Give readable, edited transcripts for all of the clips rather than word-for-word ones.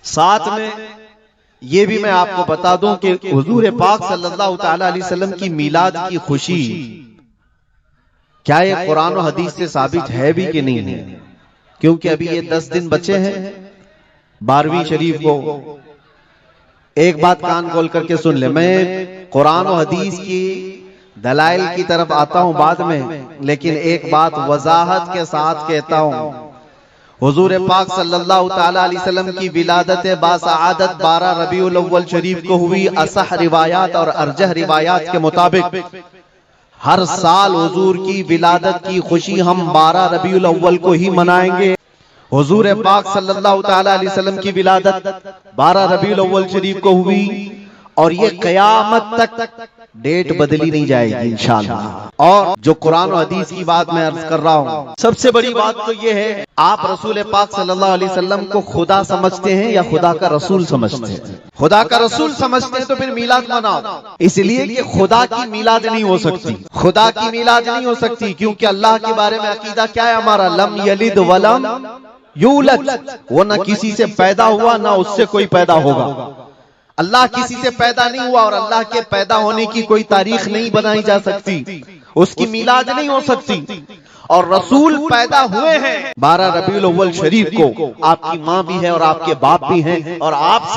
ساتھ میں یہ بھی میں آپ کو بتا دوں کہ حضور پاک صلی اللہ تعالی علیہ وسلم کی میلاد کی خوشی کیا یہ قرآن و حدیث سے ثابت ہے بھی کہ نہیں ہے؟ کیونکہ ابھی یہ 10 دن بچے ہیں 12ویں شریف کو۔ ایک بات کان کھول کر کے سن لے، میں قرآن و حدیث کی دلائل کی طرف آتا ہوں بعد میں، لیکن ایک بات وضاحت کے ساتھ کہتا ہوں، حضور پاک صلی اللہ تعالی علیہ وسلم کی ولادت باسعادت 12 ربیع الاول شریف کو ہوئی۔ اصح روایات اور ارجح روایات کے مطابق ہر سال حضور کی ولادت کی خوشی ہم 12 ربیع الاول کو ہی منائیں گے۔ حضور پاک صلی اللہ تعالی علیہ وسلم کی ولادت 12 ربیع الاول شریف کو ہوئی اور یہ قیامت تک ڈیٹ بدلی نہیں جائے گی انشاءاللہ۔ اور جو قرآن و حدیث کی بات میں عرض کر رہا ہوں، سب سے بڑی بات تو یہ ہے، آپ رسول پاک صلی اللہ علیہ وسلم کو خدا سمجھتے ہیں یا خدا کا رسول سمجھتے ہیں؟ خدا کا رسول سمجھتے ہیں تو پھر میلاد مناؤ، اس لیے کہ خدا کی میلاد نہیں ہو سکتی، خدا کی میلاد نہیں ہو سکتی، کیونکہ اللہ کے بارے میں عقیدہ کیا ہے ہمارا؟ لم یلد ولم یولد، وہ نہ کسی سے پیدا ہوا نہ اس سے کوئی پیدا ہوگا۔ اللہ کسی سے پیدا نہیں ہوا اور اللہ کے پیدا ہونے کی کوئی تاریخ نہیں بنائی جا سکتی، اس کی میلاد نہیں ہو سکتی۔ اور رسول پیدا ہوئے ہیں 12 ربیع الاول شریف کو، آپ کی ماں بھی ہے اور آپ کے باپ بھی ہیں، اور آپ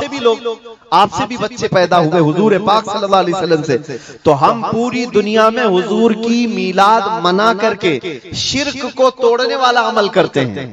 سے بھی بچے پیدا ہوئے حضور پاک صلی اللہ علیہ وسلم سے۔ تو ہم پوری دنیا میں حضور کی میلاد منا کر کے شرک کو توڑنے والا عمل کرتے ہیں،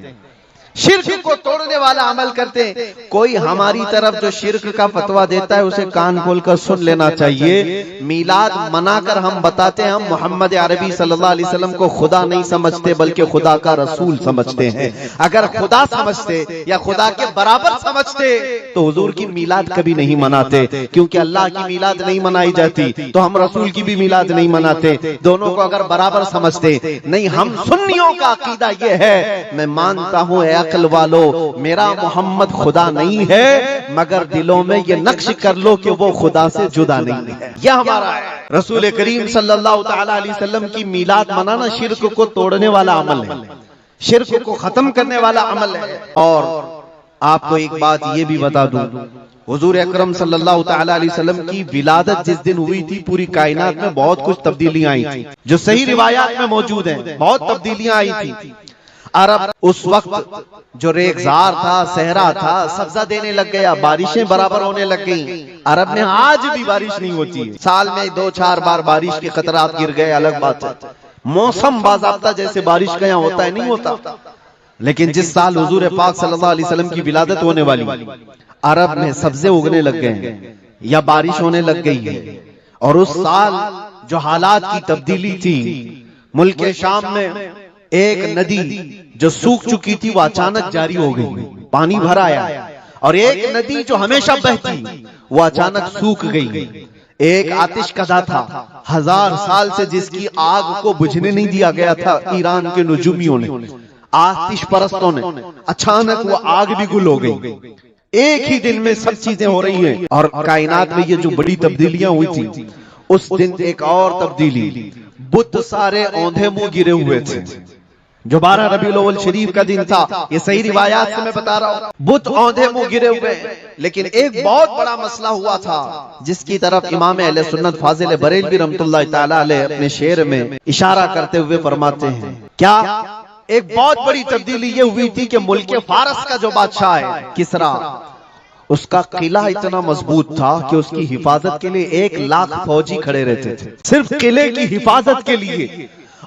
شرک کو توڑنے والا عمل کرتے ہیں۔ کوئی ہماری طرف جو شرک کا فتویٰ دیتا ہے اسے کان کھول کر سن لینا چاہیے۔ میلاد منا کر ہم بتاتے ہیں ہم محمد عربی صلی اللہ علیہ وسلم کو خدا نہیں سمجھتے بلکہ خدا کا رسول سمجھتے ہیں۔ اگر خدا سمجھتے یا خدا کے برابر سمجھتے تو حضور کی میلاد کبھی نہیں مناتے، کیونکہ اللہ کی میلاد نہیں منائی جاتی تو ہم رسول کی بھی میلاد نہیں مناتے۔ دونوں کو اگر برابر سمجھتے نہیں، ہم سنیوں کا عقیدہ یہ ہے، میں مانتا ہوں اے عقل والو میرا محمد خدا نہیں ہے، مگر دلوں میں یہ نقش کر لو کہ وہ خدا سے جدا نہیں ہے۔ یہ ہمارا ہے۔ رسول کریم صلی اللہ تعالی علیہ وسلم کی میلاد منانا شرک کو توڑنے والا عمل ہے، شرک کو ختم کرنے والا عمل ہے۔ اور آپ کو ایک بات یہ بھی بتا دوں، حضور اکرم صلی اللہ تعالی علیہ وسلم کی ولادت جس دن ہوئی تھی پوری کائنات میں بہت کچھ تبدیلیاں آئی تھی، جو صحیح روایات میں موجود ہیں، بہت تبدیلیاں آئی تھی۔ عرب اس وقت جو ریگزار تھا، صحرا تھا، سبزہ دینے لگ گیا، بارشیں برابر ہونے لگ گئیں۔ عرب میں آج بھی بارش نہیں ہوتی، سال میں 2-4 بار بارش کے قطرات گر گئے، الگ بات ہے۔ موسم باضابطہ جیسے بارش کا یہاں ہوتا ہے نہیں ہوتا، لیکن جس سال حضور پاک صلی اللہ علیہ وسلم کی ولادت ہونے والی، عرب میں سبزے اگنے لگ گئے یا بارش ہونے لگ گئی ہے۔ اور اس سال جو حالات کی تبدیلی تھی، ملک شام میں ایک ندی جو سوکھ چکی تھی وہ اچانک جاری ہو گئی، پانی بھر آیا، اور ایک ندی جو ہمیشہ بہتی وہ اچانک سوکھ گئی۔ ایک آتش کدہ تھا 1000 سال سے جس کی آگ کو بجھنے نہیں دیا گیا تھا ایران کے نجومیوں نے، آتش پرستوں نے، اچانک وہ آگ بھی گل ہو گئی۔ ایک ہی دن میں سب چیزیں ہو رہی ہیں، اور کائنات میں یہ جو بڑی تبدیلیاں ہوئی تھی، اس دن ایک اور تبدیلی، بت سارے اوندھے منہ گرے ہوئے تھے، جو 12 ربیع الاول شریف کا دن تھا، یہ صحیح روایات سے میں بتا رہا ہوں، بت اوندھے منہ گرے ہوئے۔ لیکن ایک بہت بڑا مسئلہ ہوا تھا جس کی طرف امام اہل سنت فاضل بریلوی رحمۃ اللہ تعالی علیہ اپنے شعر میں اشارہ کرتے ہوئے فرماتے ہیں، کیا ایک بہت بڑی تبدیلی یہ ہوئی تھی کہ ملک فارس کا جو بادشاہ ہے کسریٰ، اس کا قلعہ اتنا مضبوط تھا کہ اس کی حفاظت کے لیے 1,00,000 فوجی کھڑے رہتے تھے، صرف قلعے کی حفاظت کے لیے۔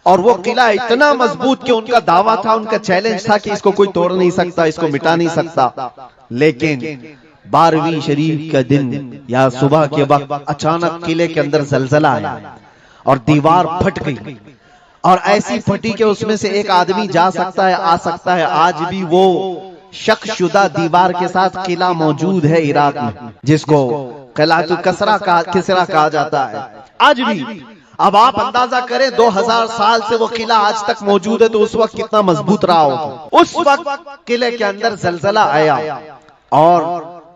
اور وہ قلعہ اتنا مضبوط کہ ان کا دعویٰ تھا، ان کا چیلنج تھا کہ اس کو کوئی توڑ نہیں سکتا، اس کو مٹا نہیں سکتا۔ لیکن 12ویں شریف کا دن یا صبح کے وقت اچانک قلعے کے اندر زلزلہ آیا اور دیوار پھٹ گئی، اور ایسی پھٹی کہ اس میں سے ایک آدمی جا سکتا ہے، آ سکتا ہے۔ آج بھی وہ شق شدہ دیوار کے ساتھ قلعہ موجود ہے عراق میں، جس کو قلعہ کسریٰ کہا جاتا ہے آج بھی۔ اب آپ اندازہ کریں 2000 سال سے وہ قلعہ آج تک موجود ہے تو اس وقت کتنا مضبوط رہا ہوگا۔ اس وقت قلعے کے اندر زلزلہ آیا اور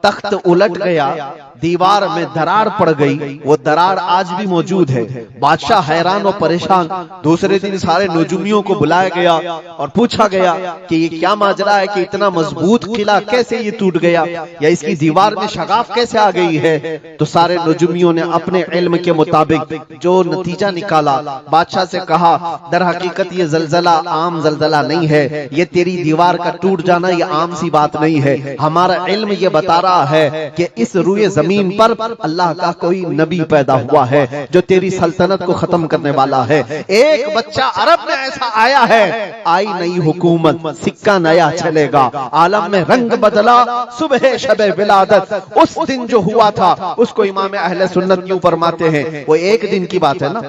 تخت الٹ گیا، دیوار میں دراڑ پڑ گئی، وہ دراڑ آج بھی موجود ہے۔ بادشاہ حیران و پریشان، دوسرے دن سارے نجومیوں کو بلایا گیا اور پوچھا گیا کہ یہ کیا ماجرا ہے کہ اتنا مضبوط قلعہ کیسے یہ ٹوٹ گیا، یا اس کی دیوار میں شگاف کیسے آ گئی ہے؟ تو سارے نجومیوں نے اپنے علم کے مطابق جو نتیجہ نکالا، بادشاہ سے کہا در حقیقت یہ زلزلہ عام زلزلہ نہیں ہے، یہ تیری دیوار کا ٹوٹ جانا یہ عام سی بات نہیں ہے، ہمارا علم یہ بتا رہا ہے کہ اس روئے زمین پر اللہ کا کوئی نبی پیدا ہوا ہے جو تیری سلطنت کو ختم کرنے والا ہے۔ ایک بچہ عرب میں ایسا آیا ہے، آئی نئی حکومت، سکہ نیا چلے گا، عالم میں رنگ بدلا، صبح شب ولادت، اس دن جو ہوا تھا اس کو امام اہل سنت کیوں فرماتے ہیں؟ وہ ایک دن کی بات ہے نا،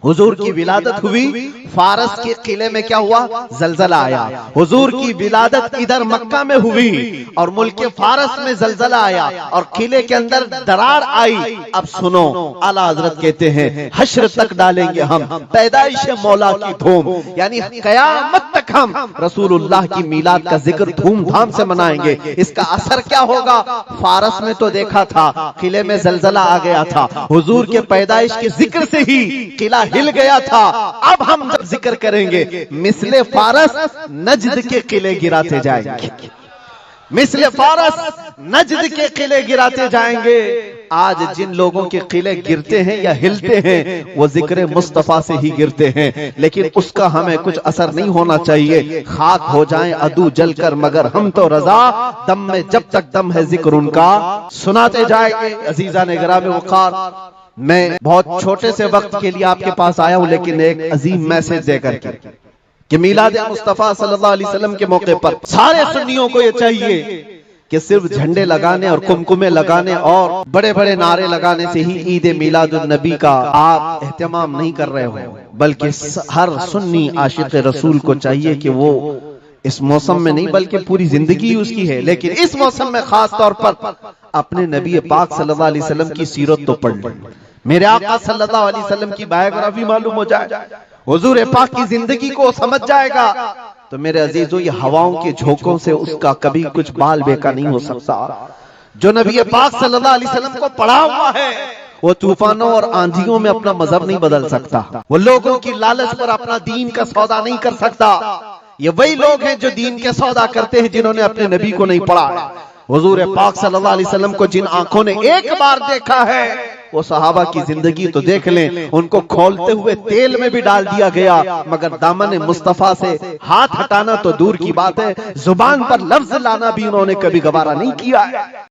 حضور کی ولادت ہوئی، فارس کے قلعے میں کیا ہوا؟ زلزلہ آیا۔ حضور کی ولادت ادھر مکہ میں ہوئی اور ملک فارس میں زلزلہ آیا اور قلعے کے اندر دراڑ آئی۔ اب سنو، اعلیٰ حضرت کہتے ہیں حشر تک ڈالیں گے ہم پیدائش مولا کی دھوم، یعنی قیامت تک ہم رسول اللہ کی میلاد کا ذکر دھوم دھام سے منائیں گے۔ اس کا اثر کیا ہوگا؟ فارس میں تو دیکھا تھا، قلعے میں زلزلہ آ گیا تھا، حضور کے پیدائش کے ذکر سے ہی قلعہ ہل گیا تھا۔ اب ہم جب ذکر کریں گے مثل فارس نجد کے قلعے گراتے جائیں گے، مثل فارس نجد کے قلعے گراتے جائیں گے۔ آج جن لوگوں کے قلعے گرتے ہیں یا ہلتے ہیں وہ ذکر مصطفیٰ سے ہی گرتے ہیں، لیکن اس کا ہمیں کچھ اثر نہیں ہونا چاہیے۔ خاک ہو جائیں عدو جل کر مگر ہم تو رضا، دم میں جب تک دم ہے ذکر ان کا سناتے جائیں گے۔ عزیزان گرامی وقار، میں بہت چھوٹے سے وقت کے لیے آپ کے پاس آیا ہوں، لیکن ایک عظیم میسج دے کر کے کہ میلاد مصطفیٰ صلی اللہ علیہ وسلم کے موقع پر سارے سنیوں کو یہ چاہیے کہ صرف جھنڈے لگانے اور کمکمے لگانے اور بڑے بڑے نعرے لگانے سے ہی عید میلاد النبی کا آپ اہتمام نہیں کر رہے ہو، بلکہ ہر سنی عاشق رسول کو چاہیے کہ وہ اس موسم میں نہیں بلکہ پوری زندگی اس کی ہے، لیکن اس موسم میں خاص طور پر اپنے نبی پاک صلی اللہ علیہ وسلم کی سیرت تو پڑھ لیں، میرے آقا صلی اللہ علیہ وسلم کی بایوگرافی معلوم ہو جائے، حضور پاک کی زندگی کو سمجھ جائے گا تو میرے عزیزو یہ ہواؤں کے جھونکوں سے اس کا کبھی کچھ بال بیکا نہیں ہو سکتا۔ جو نبی پاک صلی اللہ علیہ وسلم کو پڑھا ہوا ہے وہ طوفانوں اور آندھیوں میں اپنا مذہب نہیں بدل سکتا، وہ لوگوں کی لالچ پر اپنا دین کا سودا نہیں کر سکتا۔ یہ وہی لوگ ہیں جو دین کے سودا کرتے ہیں جنہوں نے اپنے نبی کو نہیں پڑھا۔ حضور پاک صلی اللہ علیہ وسلم کو جن آنکھوں نے ایک بار دیکھا ہے وہ صحابہ کی زندگی تو دیکھ لیں، ان کو کھولتے ہوئے تیل میں بھی ڈال دیا گیا، مگر دامن مصطفیٰ سے ہاتھ ہٹانا تو دور کی بات ہے، زبان پر لفظ لانا بھی انہوں نے کبھی گوارا نہیں کیا ہے۔